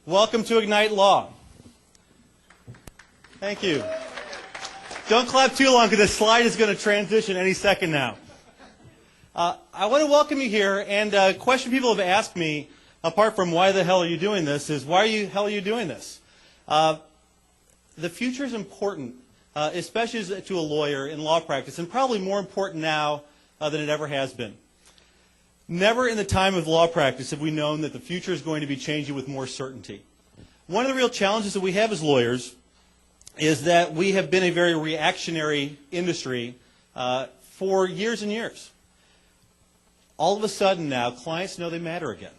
Welcome to Ignite Law. Thank you. Don't clap too long because the slide is going to transition any second now. I want to welcome you here, and a question people have asked me, apart from why the hell are you doing this, is why the hell are you doing this? The future is important, especially to a lawyer in law practice, and probably more important now than it ever has been. Never in the time of law practice have we known that the future is going to be changing with more certainty. One of the real challenges that we have as lawyers is that we have been a very reactionary industry for years and years. All of a sudden now, clients know they matter again.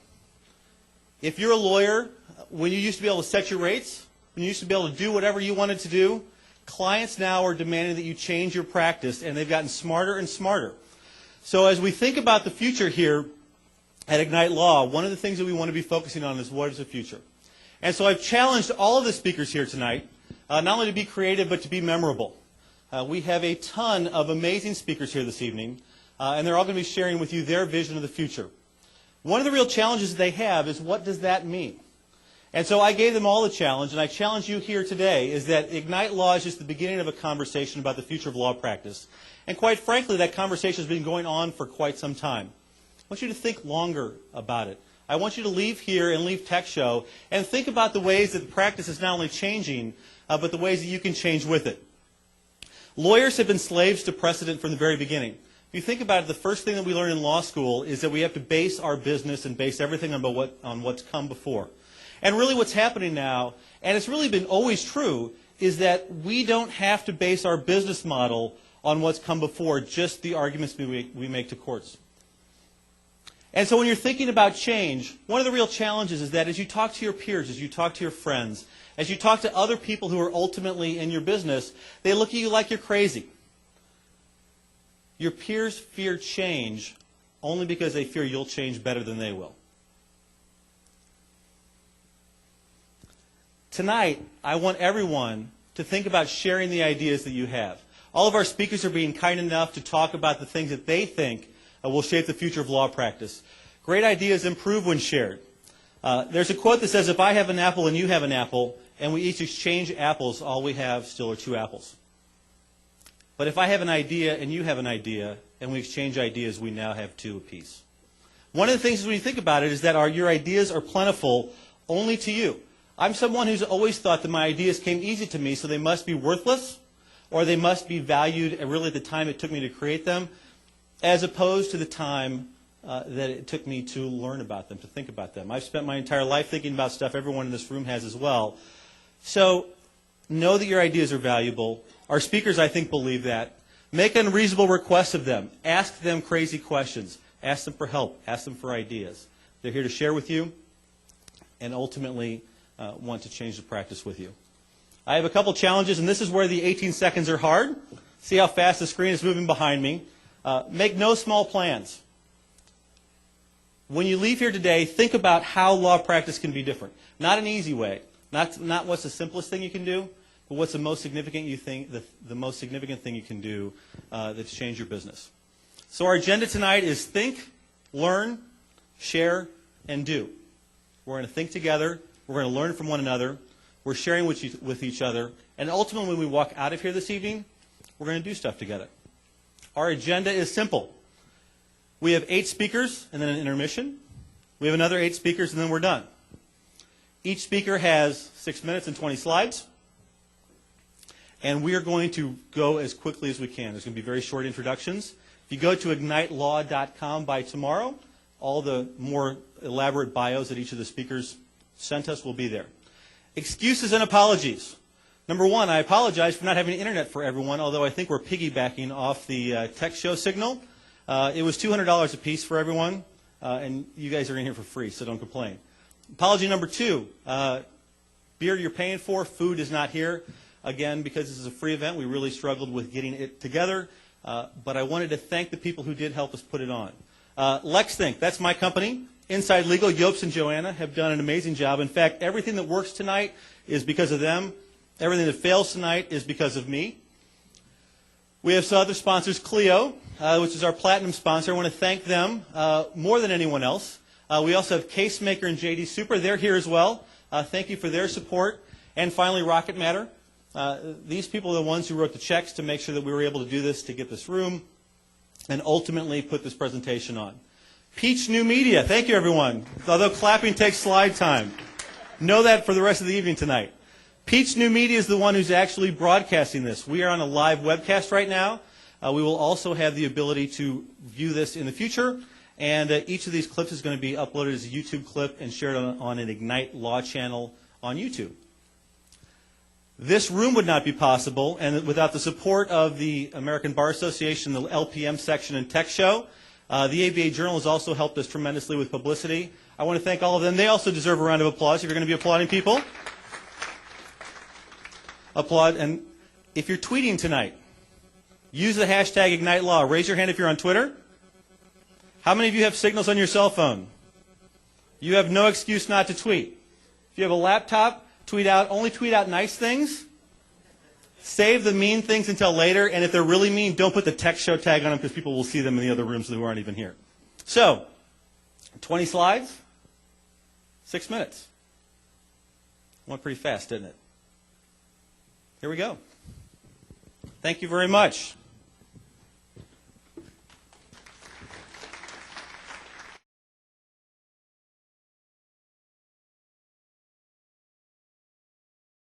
If you're a lawyer, when you used to be able to set your rates, when you used to be able to do whatever you wanted to do, clients now are demanding that you change your practice, and they've gotten smarter and smarter. So as we think about the future here at Ignite Law, one of the things that we want to be focusing on is what is the future. And so I've challenged all of the speakers here tonight, not only to be creative, but to be memorable. We have a ton of amazing speakers here this evening, and they're all going to be sharing with you their vision of the future. One of the real challenges they have is, what does that mean? And so I gave them all a challenge, and I challenge you here today, is that Ignite Law is just the beginning of a conversation about the future of law practice. And quite frankly, that conversation has been going on for quite some time. I want you to think longer about it. I want you to leave here and leave Tech Show and think about the ways that the practice is not only changing, but the ways that you can change with it. Lawyers have been slaves to precedent from the very beginning. If you think about it, the first thing that we learn in law school is that we have to base our business and base everything on what's come before. And really what's happening now, and it's really been always true, is that we don't have to base our business model on what's come before, just the arguments we make to courts. And so when you're thinking about change, one of the real challenges is that as you talk to your peers, as you talk to your friends, as you talk to other people who are ultimately in your business, they look at you like you're crazy. Your peers fear change only because they fear you'll change better than they will. Tonight, I want everyone to think about sharing the ideas that you have. All of our speakers are being kind enough to talk about the things that they think will shape the future of law practice. Great ideas improve when shared. There's a quote that says, if I have an apple and you have an apple, and we each exchange apples, all we have still are two apples. But if I have an idea and you have an idea, and we exchange ideas, we now have two apiece. One of the things when you think about it is that your ideas are plentiful only to you. I'm someone who's always thought that my ideas came easy to me, so they must be worthless, or they must be valued at really the time it took me to create them, as opposed to the time that it took me to learn about them, to think about them. I've spent my entire life thinking about stuff everyone in this room has as well. So know that your ideas are valuable. Our speakers, I think, believe that. Make unreasonable requests of them. Ask them crazy questions. Ask them for help. Ask them for ideas. They're here to share with you and ultimately want to change the practice with you. I have a couple challenges, and this is where the 18 seconds are hard. See how fast the screen is moving behind me. Make no small plans. When you leave here today, think about how law practice can be different. Not an easy way. Not what's the simplest thing you can do, but what's the most significant the most significant thing you can do that's changed your business. So our agenda tonight is think, learn, share, and do. We're going to think together. We're going to learn from one another. We're sharing with each other. And ultimately, when we walk out of here this evening, we're going to do stuff together. Our agenda is simple. We have 8 speakers and then an intermission. We have another 8 speakers and then we're done. Each speaker has 6 minutes and 20 slides. And we are going to go as quickly as we can. There's going to be very short introductions. If you go to ignitelaw.com by tomorrow, all the more elaborate bios that each of the speakers sent us will be there. Excuses and apologies. Number one, I apologize for not having internet for everyone, although I think we're piggybacking off the Tech Show signal. It was $200 a piece for everyone, and you guys are in here for free, so don't complain. Apology number 2, beer you're paying for, food is not here. Again, because this is a free event, we really struggled with getting it together, but I wanted to thank the people who did help us put it on. LexThink, that's my company. Inside Legal, Yopes and Joanna have done an amazing job. In fact, everything that works tonight is because of them. Everything that fails tonight is because of me. We have some other sponsors, Clio, which is our platinum sponsor. I want to thank them more than anyone else. We also have Casemaker and JD Super. They're here as well. Thank you for their support. And finally, Rocket Matter. These people are the ones who wrote the checks to make sure that we were able to do this, to get this room, and ultimately put this presentation on. Peach New Media. Thank you, everyone. Although clapping takes slide time. Know that for the rest of the evening tonight. Peach New Media is the one who's actually broadcasting this. We are on a live webcast right now. We will also have the ability to view this in the future. And each of these clips is going to be uploaded as a YouTube clip and shared on an Ignite Law channel on YouTube. This room would not be possible and without the support of the American Bar Association, the LPM section, and Tech Show. The ABA Journal has also helped us tremendously with publicity. I want to thank all of them. They also deserve a round of applause if you're going to be applauding people. Applaud. And if you're tweeting tonight, use the hashtag Ignite Law. Raise your hand if you're on Twitter. How many of you have signals on your cell phone? You have no excuse not to tweet. If you have a laptop, only tweet out nice things. Save the mean things until later, and if they're really mean, don't put the Tech Show tag on them because people will see them in the other rooms who aren't even here. So, 20 slides, 6 minutes. Went pretty fast, didn't it? Here we go. Thank you very much.